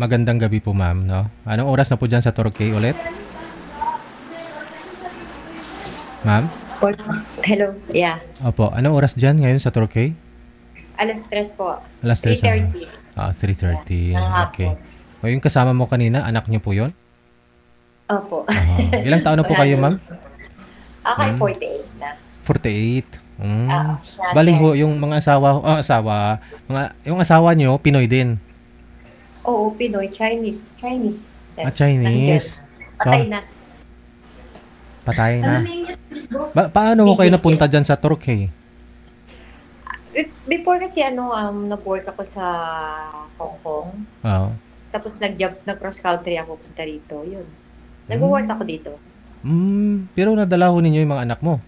magandang gabi po ma'am, no? Anong oras na po dyan sa Torquay ulit? Ma'am? Hello, yeah. Opo, anong oras dyan ngayon sa Torquay? Alas 3 po. Alas 3 na. 3:30. Ah, Yeah, 3:30. ng Okay. hapon. O yung kasama mo kanina, anak niyo po yun? Opo. Ilang taon na po Wala kayo, na. ma'am? Ako ay Hmm, 48 na. 48. Siya Bali ho, 30. yung mga yung asawa niyo, Pinoy din. Oo, Pinoy, Chinese. Chinese. Ah, Nandiyan. Chinese. Patay So, na. patay na. Paano ho kayo Bigil. napunta dyan sa Torquay? Before kasi nag-work ako sa Hong Kong. Oo. Tapos nag-cross country ako punta rito. Yun. Nag-work Hmm. ako dito. Pero nadala ho ninyo yung mga anak mo.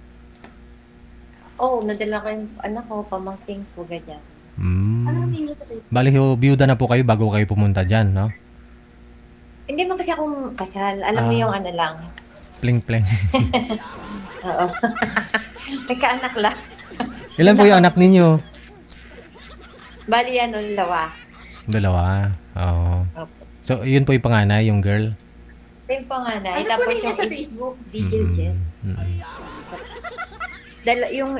Oo, nadala ko yung anak ko, pamangking ko, ganyan. Hmm. Bali ho, biyuda na po kayo bago kayo pumunta dyan, no? Hindi mo kasi akong kasal. Alam mo yung Ah, ano lang. pling-pling. Oo. May kaanak lang. Ilan po yung anak ninyo? Bali lawa. Dalawa. Oo. Opo. So, yun po yung panganay, yung girl. Ito yung panganay. Ano po Tapos ninyo yung sa Facebook? Digil Jet. Mm.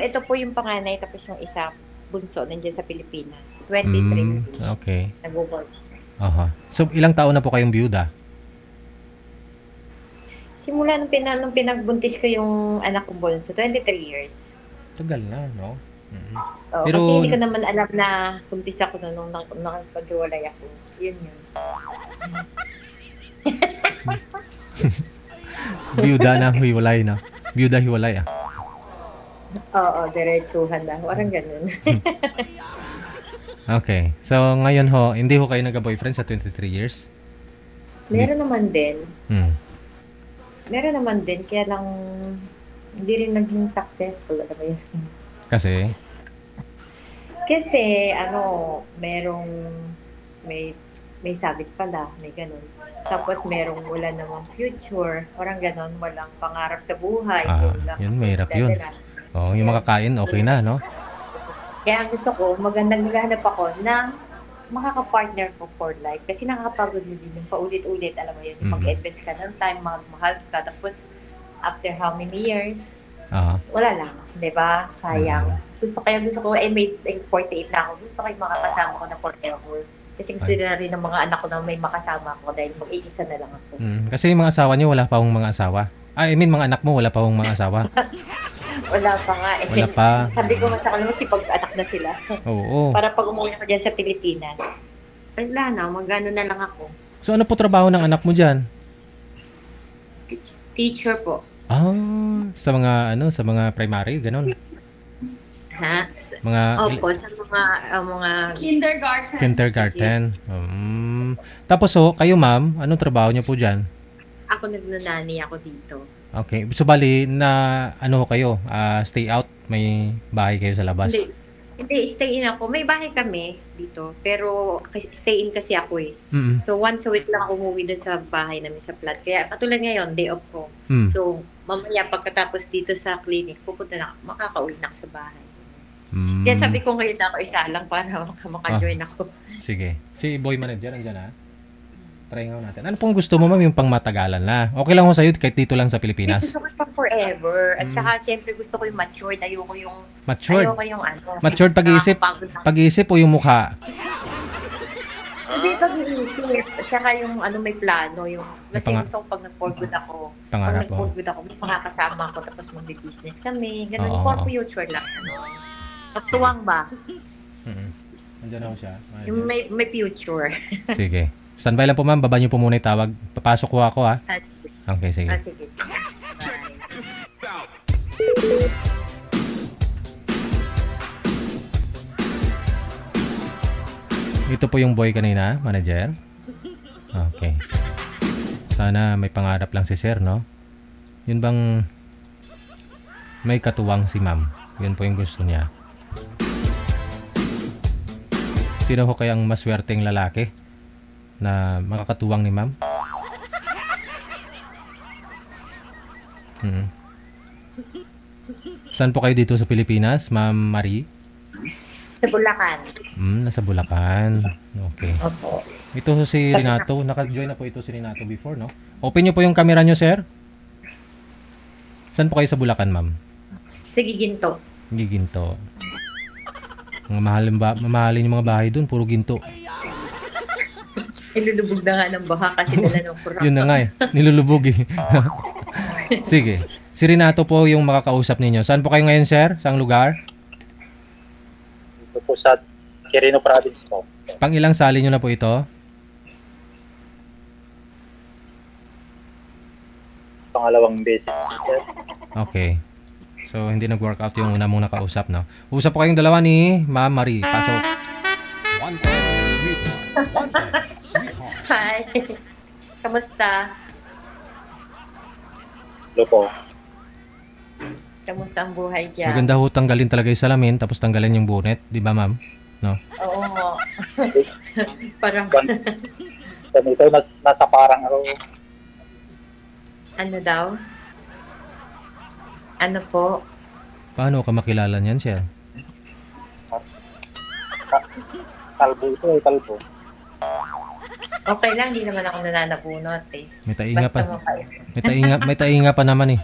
Ito po yung panganay, tapos yung isa bunso nandiyan sa Pilipinas. 23. Okay. Nag-work. Aha. So, ilang taon na po kayong biyuda? Simula nung pinagbuntis ko yung anak ko bunso, 23 years. Tagal na, no? Mm. Oo, Pero, kasi hindi ko naman alam na buntis ako nung nakapag-iwalay ako. Yun. biyuda na, hiwalay na. Biyuda, hiwalay, ah. Oo, diretsuhan na. Parang ganun. Okay. So, ngayon ho, hindi ho kayo nagka-boyfriend sa 23 years? Hindi. Meron naman din. Hmm. Meron naman din, kaya lang hindi rin naging successful. Ano ba yun? Kasi, Kasi merong may sabit pala, may ganun. Tapos merong wala namang future, parang ganun, walang pangarap sa buhay, yun lang yun, ang mahirap yun. dadalas. Oh, yung makakain, okay na, no? Kaya ang gusto ko, magandang naghahanap ako ng makaka-partner ko for life. Kasi nakakapagod na din yung paulit-ulit, alam mo yun, yung Mm. mag-invest ka ng time, magmahal ka, tapos after how many years, Ah, wala lang, di ba? Sayang. Mm. Gusto ko, may 48 na ako, gusto ko yung makakasama ko na forever. Kasi gusto Ay. na rin ng mga anak ko na may makasama ko dahil mag-iisa na lang ako. Kasi yung mga asawa niyo, wala pa hong mga asawa. I mean, mga anak mo, wala pa hong mga asawa. Wala pa nga eh. Wala pa. Sabi ko nga sa kanila, anak na sila. Oo. Para pag umuwi ako dyan sa Pilipinas, ay wala na, magano na lang ako. So, ano po trabaho ng anak mo dyan? Teacher po. Sa mga primary, ganun. Ha? Mga Opo, sa mga Kindergarten. kindergarten. Tapos kayo ma'am, anong trabaho niyo po dyan? ako nagnanani ako dito. Okay. So, bali, ano kayo? Stay out? May bahay kayo sa labas? Hindi, stay in ako. May bahay kami dito, pero stay in kasi ako eh. Mm. So once a week lang ako umuwi dun sa bahay namin sa flat. Kaya katulad ngayon, day off ko. Mm. So mamaya pagkatapos dito sa clinic, pupunta na makakauwi na ako sa bahay. Mm. Kaya sabi ko ngayon ako isa lang para maka-join ako. Sige. Si boy manager, andyan ha? Try nga natin. Ano pong gusto mo ma'am yung pang matagalan na? Okay lang ho sa'yo kahit dito lang sa Pilipinas? Gusto ko pang forever. At saka siyempre gusto ko yung matured. Ayoko yung Matured? Ayoko yung Matured pag-iisip? Pag-iisip o yung mukha? Hindi pag-iisip. At saka yung may plano. Kasi gusto ko pag nag-for good ako. Pangarap Pag nag-for good ako, makakasama ako tapos mag-business kami. Ganun. Oo. For future lang. Magtuwang ba? Andyan ako siya. Yung may future. Sige. Standby lang po ma'am. Baba niyo po muna yung tawag. Papasok ko ako ha. Okay, sige. Sige. Ito po yung boy kanina, manager. Okay. Sana may pangarap lang si sir, no? Yun bang may katuwang si ma'am? Yun po yung gusto niya. Sino ho kayang maswerteng lalaki na makakatuwang ni ma'am? Saan po kayo dito sa Pilipinas, Ma'am Marie? Sa Bulacan. Nasa Bulacan. Okay. Opo. Ito si Renato. Naka-join na po ito si Renato before, no? Open nyo po yung camera nyo, sir. Saan po kayo sa Bulacan, ma'am? Sige, ginto. Giginto. Mamahalin yung mga bahay doon, puro ginto. Ilulubog na nga ng baha kasi dala ng kurang. Yun na nga eh. Nilulubog eh. Sige. Si Renato po yung makakausap ninyo. Saan po kayo ngayon, sir? Saang lugar? Ito po sa Quirino Province po. Pang ilang sali nyo na po ito? Pangalawang beses. Sir. Okay. So, hindi nag-workout yung una mong nakausap, no? Usap po kayong dalawa ni Ma'am Marie. Pasok. One time, sweetheart. One time, sweetheart. Hi. Kamusta? Hello po. Kamusta ang buhay dyan? Maganda ho tanggalin talaga yung salamin, tapos tanggalin yung bonnet. Di ba, ma'am? No? Oo. Parang, Ganito, nasa parang ako. ano daw? Ano po? Paano ka makilala niyan, sir? Kalbo ito eh, kalbo. Okay lang, hindi naman ako nananabunot eh. May tainga Basta pa. makain. May tainga pa naman eh.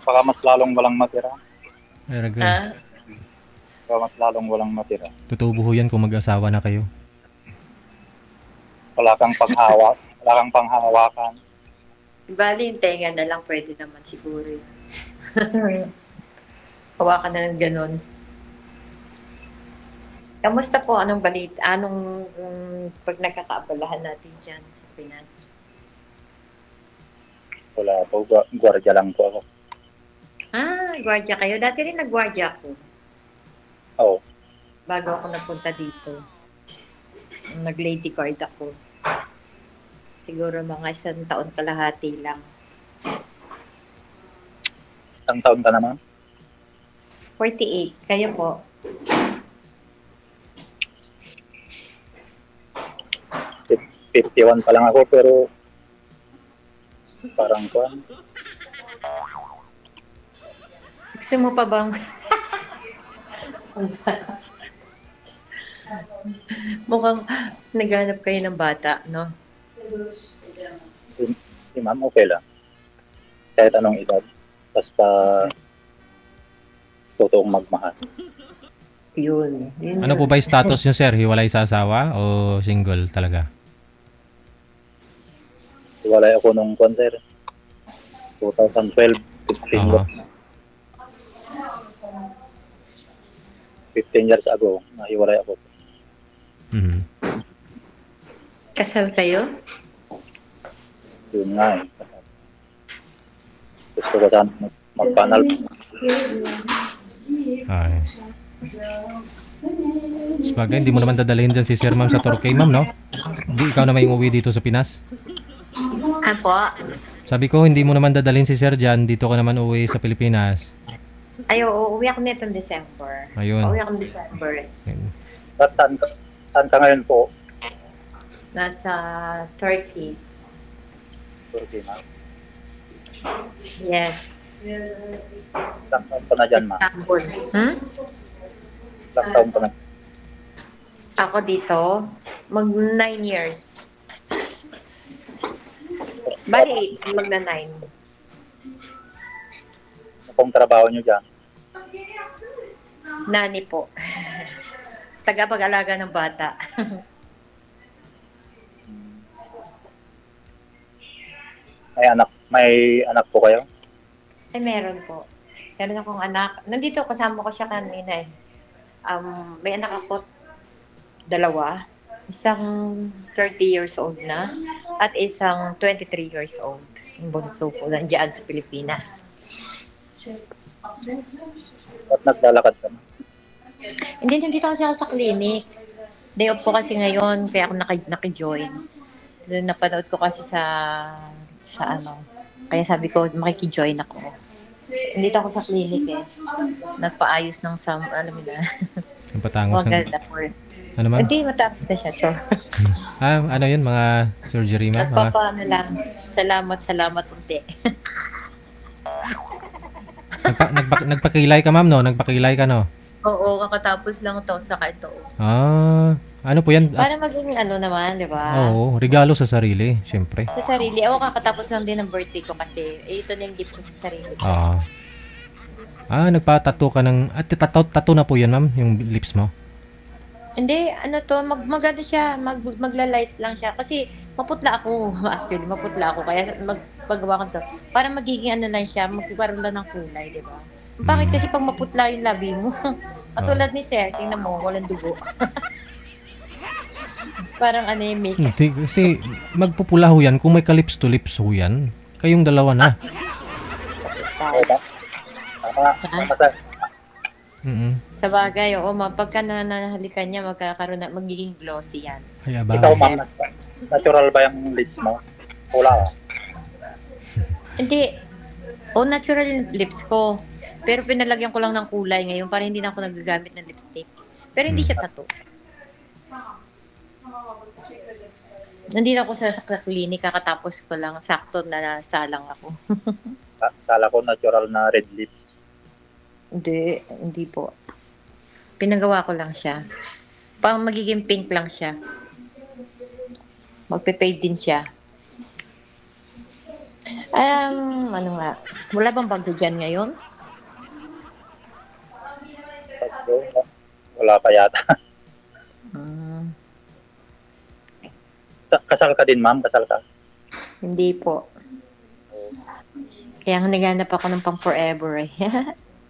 Baka mas lalong walang matira. Eragay. Ha? Baka mas lalong walang matira. Tutubo ho yan kung mag-asawa na kayo. Wala kang panghawak. Wala kang panghawakan. Bali, yung tenga na lang pwede naman siguro. Hawakan na ng ganun. Kamusta po? Anong balita? Anong pag nagkakaabalahan natin dyan sa Pinas? Wala po. Gwardiya lang po ako. Ah, gwardiya kayo. Dati rin nag-gwardiya ako. Oo. Bago ako napunta dito. Nag-lady guard ako. Siguro mga 1 taon kalahati lang. Isang taon ka naman. 48. Kayo po? Oh, 51 pa lang ako pero parang kuwan. Gusto mo pa bang... Mukhang naghanap kayo ng bata, no? Si ma'am, okay lang. Kahit anong edad. Basta totoong magmahal. Yun. Ano po ba yung status nyo, sir? Hiwalay sa asawa o single talaga? Hiwalay ako nung concert. 2012, 15 Aha. 15 years ago, nahiwalay ako. Mhm. Kasal kayo? Yun nga eh. Gusto ko sana magpanal. Ay. Sabagay, hindi mo naman dadalhin dyan si Sir Ma'am sa Torquay, ma'am, no? Hindi ikaw na may umuwi dito sa Pinas? Apo? Sabi ko, hindi mo naman dadalhin si Sir dyan, dito ka naman uwi sa Pilipinas. Ay, uuwi ako nito ng December. Ayun. Uuwi ako ng December. Saan ka ngayon po? Nasa Turkey. Turkey na. Yes. Ilang taon ka na dyan, ma? Istanbul. Hmm? Ilang taon ka na? Ako dito, mag 9 years. Bali, magna 9. Ano pong trabaho nyo dyan? Nani po. Tagapag-alaga ng bata. May anak po kayo? Ay, meron po. Meron akong anak. Nandito, kasama ko siya kanina eh. May anak ako, 2. Isang 30 years old na at isang 23 years old. Yung bunso ko, nandiyan sa Pilipinas. At naglalakad ka na? Hindi, nandito kasi ako sa clinic. Day off ko kasi ngayon, kaya ako naki-join. Napanood ko kasi sa ano. Kaya sabi ko, makiki-join ako. Nandito ako sa clinic eh. Nagpaayos ng alam mo na. Ang patangos ng... Maganda po. Ano ma'am? Hindi, matapos na siya to. Ano yun? Mga surgery, ma'am? Mga... Nagpapaano lang. Salamat unti. Nagpakilay ka, ma'am, no? Nagpakilay ka, no? Oo, kakatapos lang taon sa ito. Ano po yan? Para maging ano naman, di ba? Oo, regalo sa sarili, syempre. Sa sarili. Ako kakatapos lang din ng birthday ko kasi ito na yung gift ko sa sarili ko. Nagpa-tattoo ka ng... tattoo na po yan, ma'am, yung lips mo? Hindi, ano to, maganda siya, magla-light lang siya. Kasi maputla ako, actually, maputla ako. Kaya magpagawa ko to. Para magiging ano lang siya, magkaroon lang ng kulay, di ba? Bakit kasi pag maputla yung labi mo? Katulad ni Sir, tingnan mo, walang dugo. Parang anemic. Hindi, kasi magpupula ho yan kung may ka-lips to lips ho yan. Kayong dalawa na. Tama sa Sa bagay, oo, pagka nahalikan niya, magiging glossy yan. Ay, aba. ikaw, ma'am, natural ba yung lips mo? Wala. Hindi, natural yung lips ko. Pero pinalagyan ko lang ng kulay ngayon para hindi na ako nagagamit ng lipstick. Pero hindi siya tattoo. Nandito ako sa clinic, kakatapos ko lang, sakto na nasalang ako. Kala ko natural na red lips. Hindi po. Pinagawa ko lang siya. Parang magiging pink lang siya. Magpe-fade din siya. Ano nga, wala bang bagyo dyan ngayon? Wala pa yata. Kasal ka din, ma'am? Kasal ka? Hindi po. Kaya naghanap ako ng pang forever eh.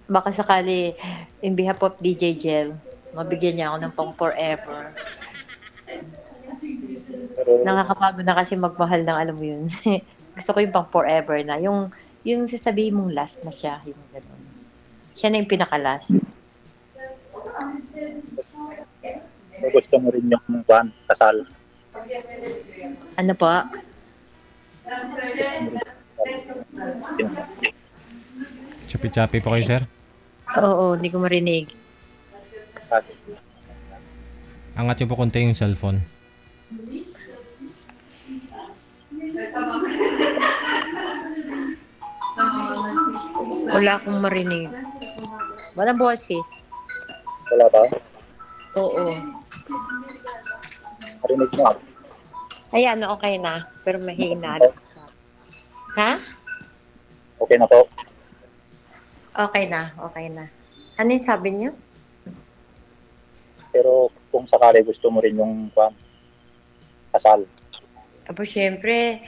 Baka sakali, in behalf of DJ Gel, mabigyan niya ako ng pang forever. Pero, Nakakapagod na kasi magmahal ng alam mo yun. Gusto ko yung pang forever na. Yung sasabihin mong last na siya. Yung ganun. Siya na yung pinaka-last. gusto mo rin yung kasal. Ano po? Chapi-chapi po kayo, sir? Oo, hindi ko marinig. Angat niyo po konti yung cellphone. Wala akong marinig. Walang boses. Wala ba? Oo. Marinig mo. Ayan, okay na. Pero mahina. Ha? Okay na po. Okay na, okay na. Ano yung sabi niyo? Pero kung sakali gusto mo rin yung kasal. Aba, syempre,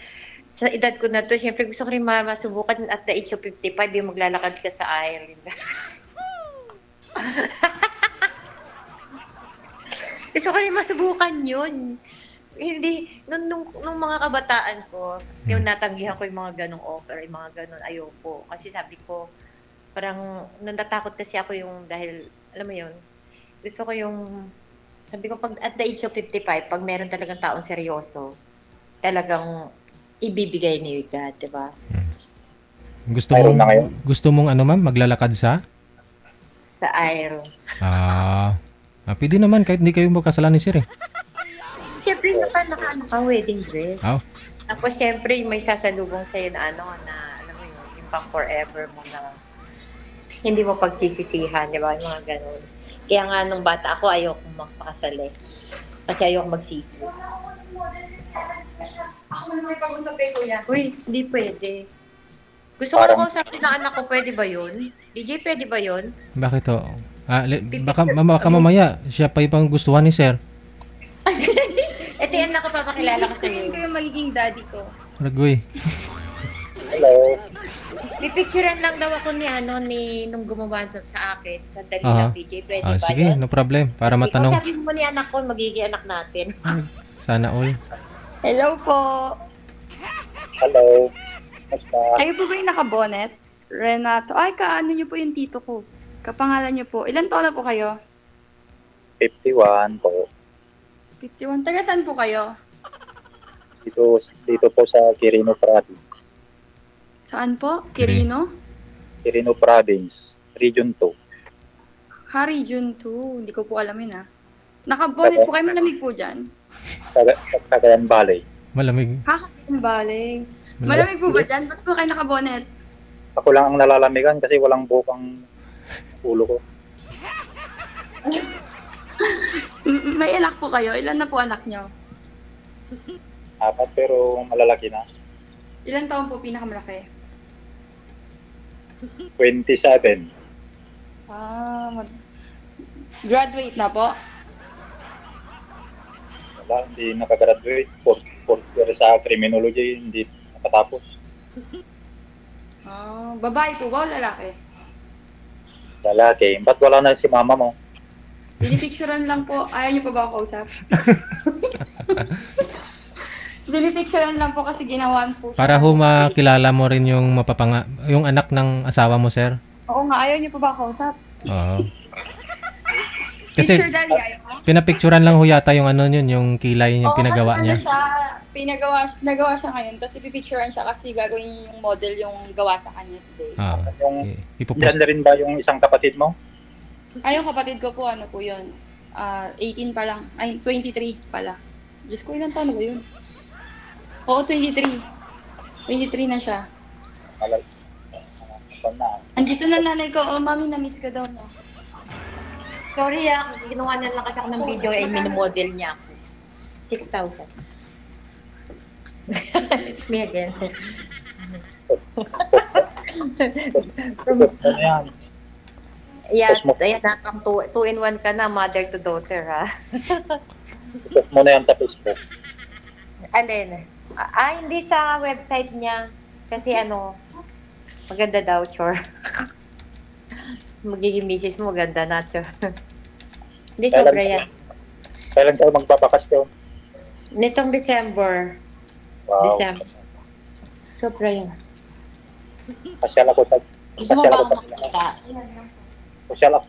sa edad ko na to, syempre gusto ko rin masubukan at the age of 55, yung maglalakad ka sa Ireland. Gusto ko rin masubukan yun. Hindi, nung mga kabataan ko, yung natanggihan ko yung mga ganong offer, yung mga ganon, ayoko. Kasi sabi ko, parang natatakot kasi ako yung dahil, alam mo yun, gusto ko yung, sabi ko, pag at the age of 55, pag meron talagang taong seryoso, talagang ibibigay ni God, di ba? Gusto mong ano, ma'am, maglalakad sa Aero. Pwede naman kahit hindi kayo magkasalan ni sir eh. Siyempre naman naka wedding dress. Oh. Tapos siyempre may sasalubong sa'yo na na alam mo yun, yung pang forever mo na hindi mo pagsisisihan, di ba? Yung mga ganun. Kaya nga nung bata ako, ayokong magpakasal eh. Kasi ayokong magsisi. Ako man may pag-usap kay Kuya. Uy, hindi pwede. Gusto ko na kausapin ng anak ko, pwede ba yun? DJ, pwede ba yun? Bakit to? Baka mamaya siya pa yung gustuhan ni sir. Ito yan lang ko papakilala ko sa'yo. Ko yung magiging daddy ko. Ragoy. Hello. Pipicturean lang daw ako ni nung gumawa sa akin. Sandali lang, DJ. Pwede ba sige, yan? no problem. Para matanong. Ikaw sabi mo ni anak ko, magiging anak natin. Sana all. Hello po. Hello. Basta, Kayo po ba yung nakabonet? Renato. Ay, kaano niyo po yung tito ko. Kapangalan niyo po. Ilan taon na po kayo? 51 po. 51. Taga saan po kayo? Dito po sa Quirino Province. Saan po? Quirino? Quirino Province, Region 2. Region 2. Hindi ko po alam yun ah. Nakabonet po kayo. Malamig po dyan. Cagayan Valley. Malamig. Kakain bale. Malamig po ba dyan? Ba't po kayo nakabonet? Ako lang ang nalalamigan kasi walang buhok ang ulo ko. May anak po kayo? Ilan na po anak nyo? 4 pero malalaki na. Ilan taon po pinakamalaki? 27. Graduate na po? Wala, hindi nakagraduate. 4th year sa criminology, hindi nakatapos. Babae po ba o lalaki? Lalaki. Ba't wala na si mama mo? Pinipicturean lang po. Ayaw niyo pa ba ako kausap? Pinipicturean lang po kasi ginawan po siya. Para ho makilala mo rin yung yung anak ng asawa mo, sir. Oo nga, ayaw niyo pa ba ako kausap? Oo. Kasi Picture daddy, ayaw mo? pinapicturan lang ho yata yung ano yun, yung kilay yung Oo, pinagawa kasi niya. nagawa siya ngayon, tapos ipipicturean siya kasi gagawin yung model yung gawa sa kanya today. Ah, Yung, ipopost. yan na rin ba yung isang kapatid mo? Ay, yung kapatid ko po, ano po yun, 18 pa lang, ay, 23 pala. Diyos ko, ilang taon na ba yun? Oo, 23. 23 na siya. Malal. Na. Andito na nanay ko, oh, mami, na-miss ka daw, no? Sorry ginawa na lang kasi ako ng video ay minimodel niya ako. 6,000. It's me again. Ano yan? Yeah, Post mo. ayan na, pang 2-in-1 ka na, mother to daughter, ha? Post mo na yan sa Facebook. Alin? Hindi sa website niya. Kasi maganda daw, chor. Magiging misis mo, maganda na, chor. Hindi, sobra yan. Kailan kayo magbabakasyon? Nitong December. Wow. December. Sobra yan. Pasyal ako sa Gusto mo ba akong makita?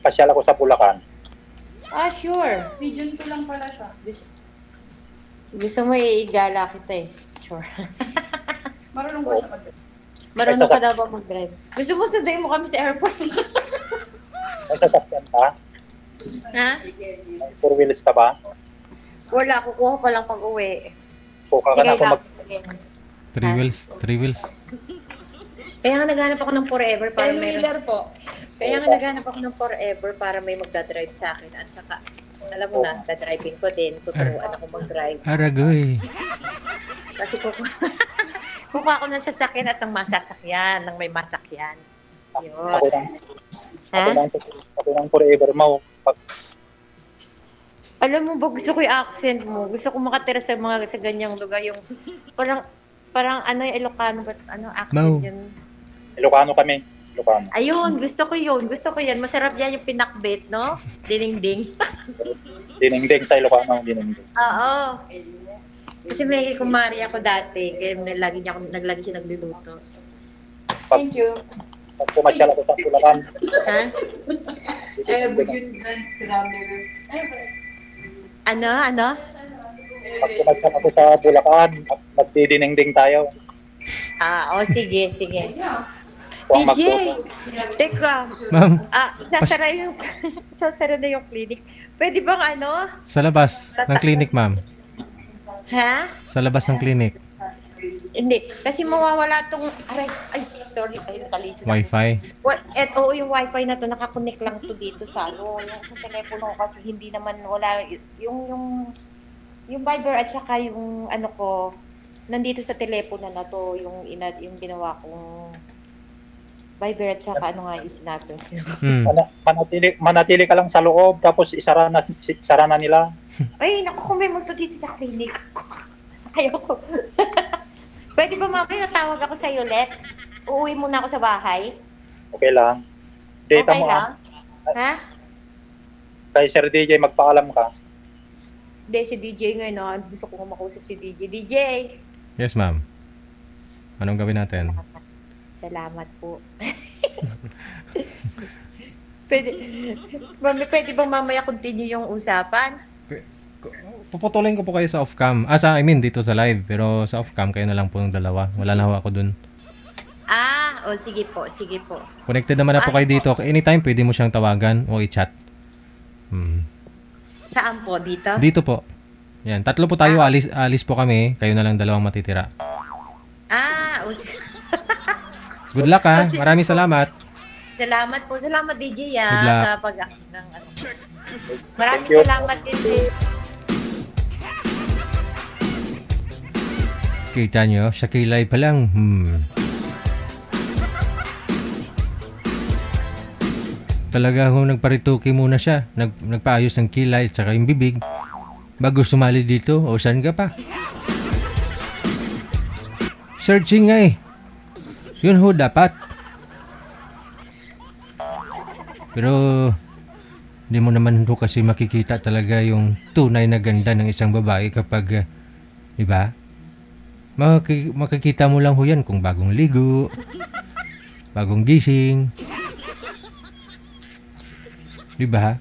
Pasyal ako sa Bulacan. Sure. Region ko lang pala siya. Gusto mo igala kita eh. Sure. Marunong ba siya mag- Marunong ka daw ba mag-drive? Gusto mo sundayin mo kami sa airport? May sasakyan ka? Ha? May 4 wheels ka ba? Wala, kukuha pa lang pag uwi. Puka ka na ako mag... 3 wheels, 3 wheels. Kaya nga naghanap ako ng forever para Ten-wheeler po. Kaya nga naghanap ako ng forever para may magdadrive sa akin. At saka, alam mo na, dadriving ko din. Tuturuan ako mag-drive. Aragoy. Kasi kukuha ako ng sasakyan at ng masasakyan, ng may masakyan. Yun. Ako lang forever mo. Alam mo ba, gusto ko yung accent mo. Gusto ko makatira sa ganyang lugar. Yung parang yung Ilocano ba? Accent Mau. yun? Ilocano kami. Ilocano. Ayun, gusto ko yun. Gusto ko yan. Masarap yan yung pinakbit, no? Ding-ding. Dinengdeng sa Ilocano. Dinengdeng. Oo. Kasi may kumari ako dati. Kaya naglagi siya nagluluto. Thank you. Pag pumasyal ako sa Bulacan. Ha? Bugün ben sıranları. Ano? Pag pumasyal ako sa Bulacan, magdidinengdeng tayo. Sige. Huwag DJ, magtuto. teka. Ma'am, Sasara na yung clinic. Pwede bang sa labas ng clinic, ma'am. Ha? Sa labas ng clinic. Hindi. Kasi mawawala tong, sorry, nakalisod. Wi-Fi. Yung wifi na to, nakakonect lang to dito sa yung sa telepono ko kasi hindi naman wala, yung Viber at saka yung ko, nandito sa telepono na to, yung ginawa kong Viber at saka yung sinabi. Manatili ka lang sa loob, tapos sara na nila. Ay, naku, kung may multo dito sa clinic. Ayoko. Pwede ba mamaya natawag ako sa'yo ulit? Uuwi muna ako sa bahay? Okay lang. Data Okay mo lang? Ha? Kay Sir DJ, magpaalam ka. Hindi, si DJ ngayon. Gusto ko makausap si DJ. DJ! Yes, ma'am. Anong gawin natin? Salamat po. Pwede bang mamaya continue yung usapan? Puputulin ko po kayo sa off-cam. Dito sa live. Pero sa off-cam, kayo na lang po ng dalawa. Wala na ho ako dun. Sige po. Connected naman na po kayo dito. Anytime, pwede mo siyang tawagan o i-chat. Saan po? Dito? Dito po. Yan. 3 po tayo. Alis po kami. Kayo na lang dalawang matitira. Good luck ha. Maraming salamat. Salamat po. Salamat DJ Good luck. sa pag-act ng ano. Maraming Thank you. salamat din. Kita nyo, sa kilay pa lang. Talaga ho, nagparituki muna siya. Nagpaayos ng kilay at saka yung bibig. Bago sumali dito, o saan ka pa? Searching nga eh. Yun ho, dapat. Pero, di mo naman ho kasi makikita talaga yung tunay na ganda ng isang babae kapag, di ba? Makikita mo lang ho yan kung bagong ligo, bagong gising. Di ba?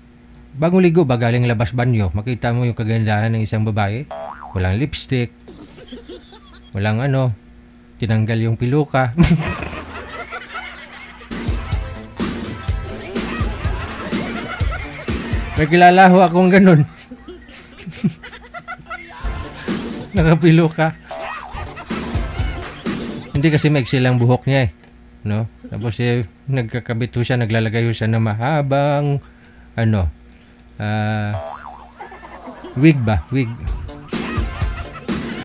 Bagong ligo ba galing labas banyo, makita mo yung kagandahan ng isang babae. Walang lipstick. Walang tinanggal yung piluka. May kilala ho akong ganun. Nakapiluka. Hindi kasi maiksi lang buhok niya eh. No? Tapos nagkakabit ho siya, naglalagay ho siya ng mahabang wig ba? Wig.